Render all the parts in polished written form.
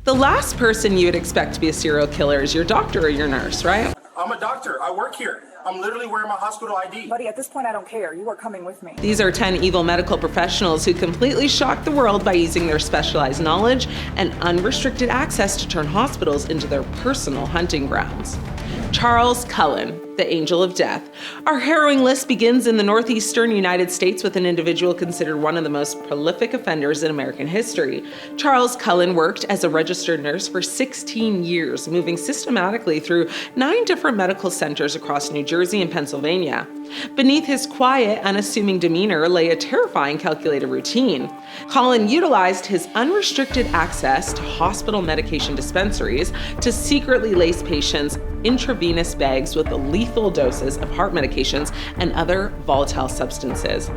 The last person you would expect to be a serial killer is your doctor or your nurse, right? I'm a doctor. I work here. I'm literally wearing my hospital ID. Buddy, at this point, I don't care. You are coming with me. These are 10 evil medical professionals who completely shocked the world by using their specialized knowledge and unrestricted access to turn hospitals into their personal hunting grounds. Charles Cullen, the Angel of Death. Our harrowing list begins in the northeastern United States with an individual considered one of the most prolific offenders in American history. Charles Cullen worked as a registered nurse for 16 years, moving systematically through 9 different medical centers across New Jersey and Pennsylvania. Beneath his quiet, unassuming demeanor lay a terrifying calculated routine. Cullen utilized his unrestricted access to hospital medication dispensaries to secretly lace patients intravenous bags with lethal doses of heart medications and other volatile substances.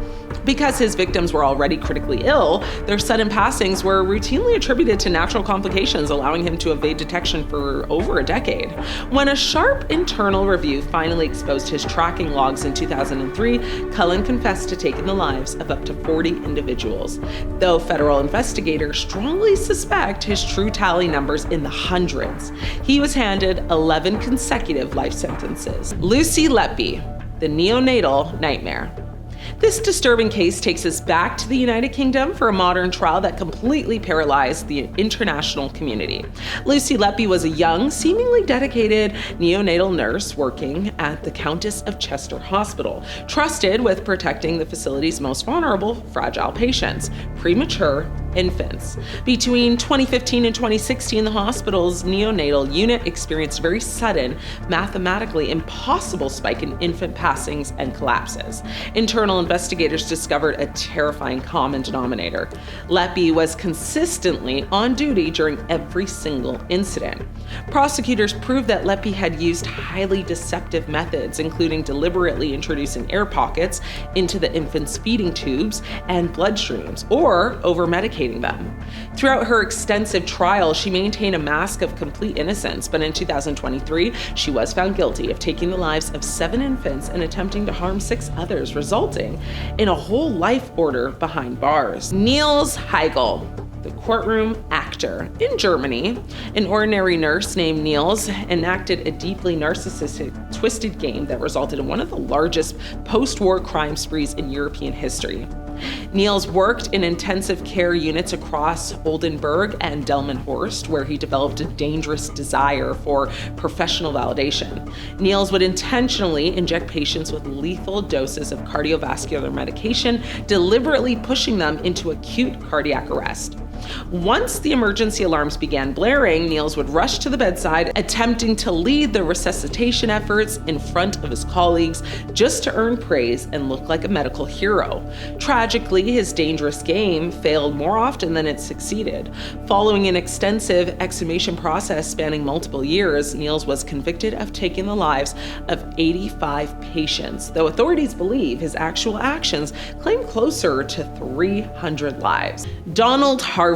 Because his victims were already critically ill, their sudden passings were routinely attributed to natural complications, allowing him to evade detection for over a decade. When a sharp internal review finally exposed his tracking logs in 2003, Cullen confessed to taking the lives of up to 40 individuals, though federal investigators strongly suspect his true tally numbers in the hundreds. He was handed 11 consecutive life sentences. Lucy Letby, the neonatal nightmare. This disturbing case takes us back to the United Kingdom for a modern trial that completely paralyzed the international community. Lucy Letby was a young, seemingly dedicated neonatal nurse working at the Countess of Chester Hospital, trusted with protecting the facility's most vulnerable, fragile patients, premature infants. Between 2015 and 2016, the hospital's neonatal unit experienced a very sudden, mathematically impossible spike in infant passings and collapses. Internal investigators discovered a terrifying common denominator. Letby was consistently on duty during every single incident. Prosecutors proved that Letby had used highly deceptive methods, including deliberately introducing air pockets into the infant's feeding tubes and bloodstreams, or over-medicating them. Throughout her extensive trial, she maintained a mask of complete innocence, but in 2023, she was found guilty of taking the lives of 7 infants and attempting to harm 6 others, resulting in a whole life order behind bars. Niels Högel, the courtroom actor. In Germany, an ordinary nurse named Niels enacted a deeply narcissistic, twisted game that resulted in one of the largest post-war crime sprees in European history. Niels worked in intensive care units across Oldenburg and Delmenhorst, where he developed a dangerous desire for professional validation. Niels would intentionally inject patients with lethal doses of cardiovascular medication, deliberately pushing them into acute cardiac arrest. Once the emergency alarms began blaring, Niels would rush to the bedside, attempting to lead the resuscitation efforts in front of his colleagues just to earn praise and look like a medical hero. Tragically, his dangerous game failed more often than it succeeded. Following an extensive exhumation process spanning multiple years, Niels was convicted of taking the lives of 85 patients, though authorities believe his actual actions claim closer to 300 lives. Donald Harvey,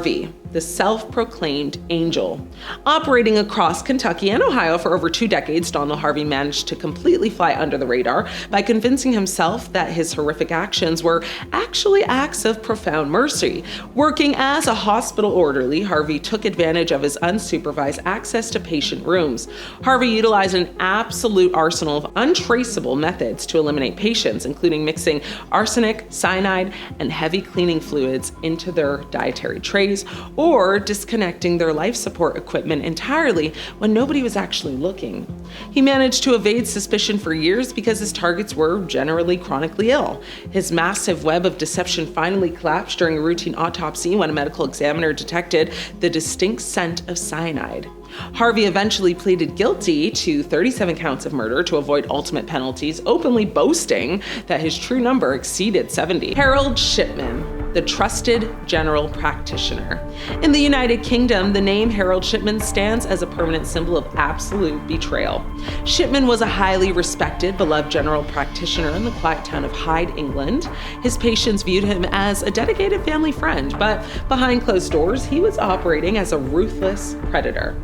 the self-proclaimed angel. Operating across Kentucky and Ohio for over 2 decades, Donald Harvey managed to completely fly under the radar by convincing himself that his horrific actions were actually acts of profound mercy. Working as a hospital orderly, Harvey took advantage of his unsupervised access to patient rooms. Harvey utilized an absolute arsenal of untraceable methods to eliminate patients, including mixing arsenic, cyanide, and heavy cleaning fluids into their dietary trays, or disconnecting their life support equipment entirely when nobody was actually looking. He managed to evade suspicion for years because his targets were generally chronically ill. His massive web of deception finally collapsed during a routine autopsy when a medical examiner detected the distinct scent of cyanide. Harvey eventually pleaded guilty to 37 counts of murder to avoid ultimate penalties, openly boasting that his true number exceeded 70. Harold Shipman, the trusted general practitioner. In the United Kingdom, the name Harold Shipman stands as a permanent symbol of absolute betrayal. Shipman was a highly respected, beloved general practitioner in the quiet town of Hyde, England. His patients viewed him as a dedicated family friend, but behind closed doors, he was operating as a ruthless predator.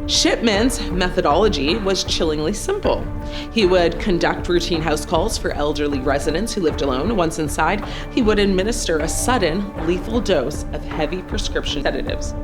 Shipman's methodology was chillingly simple. He would conduct routine house calls for elderly residents who lived alone. Once inside, he would administer a sudden, lethal dose of heavy prescription sedatives.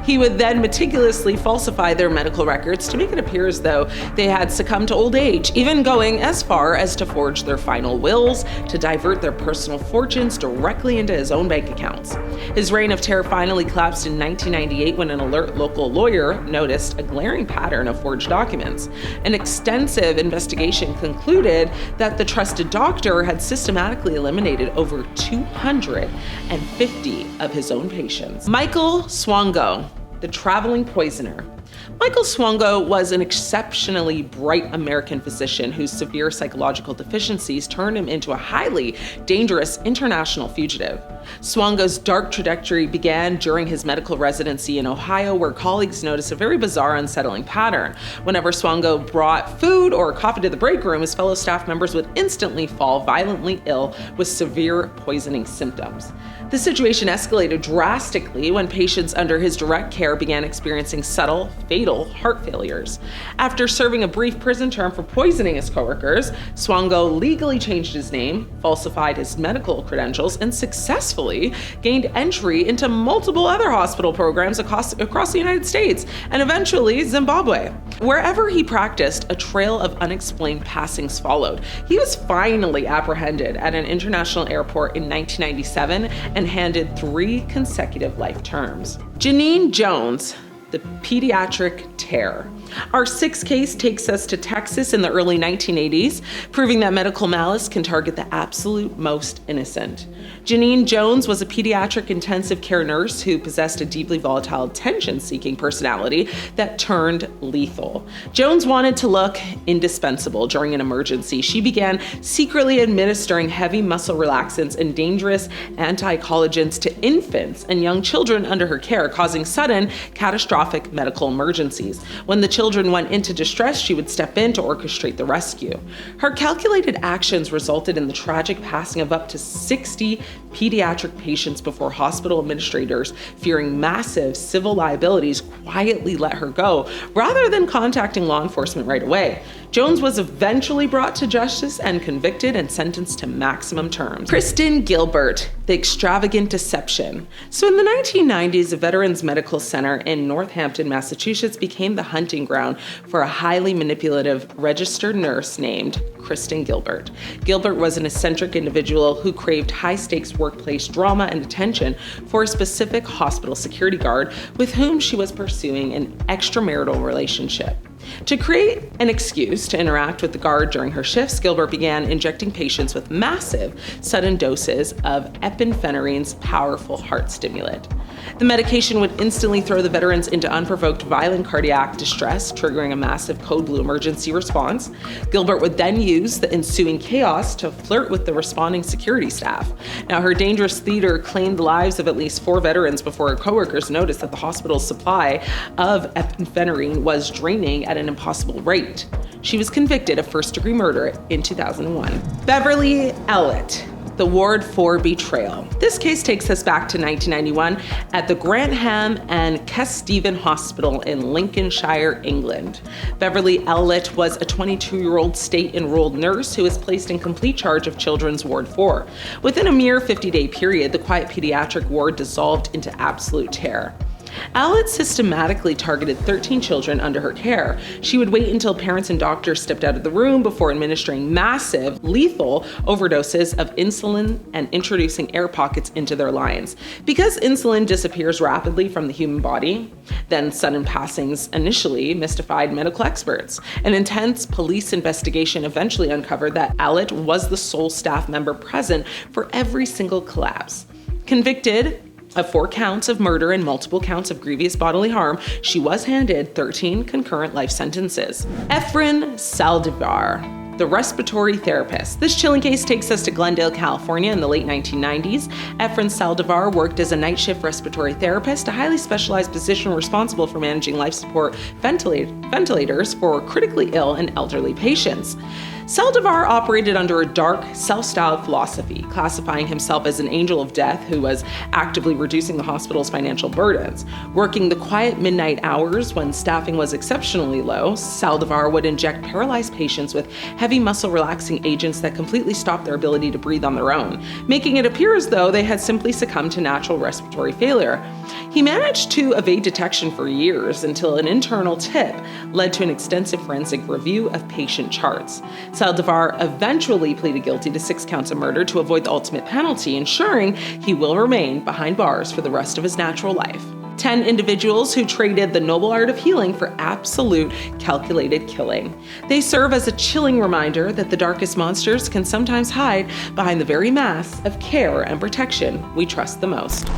He would then meticulously falsify their medical records to make it appear as though they had succumbed to old age, even going as far as to forge their final wills to divert their personal fortunes directly into his own bank accounts. His reign of terror finally collapsed in 1998 when an alert local lawyer noticed a glaring pattern of forged documents. An extensive investigation concluded that the trusted doctor had systematically eliminated over 250 of his own patients. Michael Swango, the traveling poisoner. Michael Swango was an exceptionally bright American physician whose severe psychological deficiencies turned him into a highly dangerous international fugitive. Swango's dark trajectory began during his medical residency in Ohio, where colleagues noticed a very bizarre, unsettling pattern. Whenever Swango brought food or coffee to the break room, his fellow staff members would instantly fall violently ill with severe poisoning symptoms. The situation escalated drastically when patients under his direct care began experiencing subtle, fatal heart failures. After serving a brief prison term for poisoning his coworkers, Swango legally changed his name, falsified his medical credentials, and successfully gained entry into multiple other hospital programs across the United States and eventually Zimbabwe. Wherever he practiced, a trail of unexplained passings followed. He was finally apprehended at an international airport in 1997 and handed 3 consecutive life terms. Genene Jones, the Pediatric Terror. Our 6th case takes us to Texas in the early 1980s, proving that medical malice can target the absolute most innocent. Genene Jones was a pediatric intensive care nurse who possessed a deeply volatile, attention-seeking personality that turned lethal. Jones wanted to look indispensable during an emergency. She began secretly administering heavy muscle relaxants and dangerous anti-coagulants to infants and young children under her care, causing sudden, catastrophic medical emergencies. When the children went into distress, she would step in to orchestrate the rescue. Her calculated actions resulted in the tragic passing of up to 60 pediatric patients before hospital administrators, fearing massive civil liabilities, quietly let her go rather than contacting law enforcement right away. Jones was eventually brought to justice and convicted and sentenced to maximum terms. Kristen Gilbert, the Extravagant Deception. So in the 1990s, a Veterans Medical Center in Northampton, Massachusetts became the hunting ground for a highly manipulative registered nurse named Kristen Gilbert. Gilbert was an eccentric individual who craved high-stakes workplace drama and attention for a specific hospital security guard with whom she was pursuing an extramarital relationship. To create an excuse to interact with the guard during her shifts, Gilbert began injecting patients with massive, sudden doses of epinephrinine's powerful heart stimulant. The medication would instantly throw the veterans into unprovoked violent cardiac distress, triggering a massive code blue emergency response. Gilbert would then use the ensuing chaos to flirt with the responding security staff. Now, her dangerous theater claimed the lives of at least 4 veterans before her coworkers noticed that the hospital's supply of epinephrine was draining at an impossible rate. She was convicted of first-degree murder in 2001. Beverley Allitt, the ward for betrayal. This case takes us back to 1991 at the Grantham and Kesteven Hospital in Lincolnshire, England. Beverley Allitt was a 22-year-old state-enrolled nurse who was placed in complete charge of Children's Ward 4. Within a mere 50-day period, the quiet pediatric ward dissolved into absolute terror. Allitt systematically targeted 13 children under her care. She would wait until parents and doctors stepped out of the room before administering massive, lethal overdoses of insulin and introducing air pockets into their lines. Because insulin disappears rapidly from the human body, then sudden passings initially mystified medical experts. An intense police investigation eventually uncovered that Allitt was the sole staff member present for every single collapse. Convicted of 4 counts of murder and multiple counts of grievous bodily harm, she was handed 13 concurrent life sentences. Efren Saldivar, the respiratory therapist. This chilling case takes us to Glendale, California in the late 1990s. Efren Saldivar worked as a night shift respiratory therapist, a highly specialized position responsible for managing life support ventilators for critically ill and elderly patients. Saldivar operated under a dark, self-styled philosophy, classifying himself as an angel of death who was actively reducing the hospital's financial burdens. Working the quiet midnight hours when staffing was exceptionally low, Saldivar would inject paralyzed patients with heavy muscle-relaxing agents that completely stopped their ability to breathe on their own, making it appear as though they had simply succumbed to natural respiratory failure. He managed to evade detection for years until an internal tip led to an extensive forensic review of patient charts. Saldivar eventually pleaded guilty to 6 counts of murder to avoid the ultimate penalty, ensuring he will remain behind bars for the rest of his natural life. 10 individuals who traded the noble art of healing for absolute calculated killing. They serve as a chilling reminder that the darkest monsters can sometimes hide behind the very mask of care and protection we trust the most.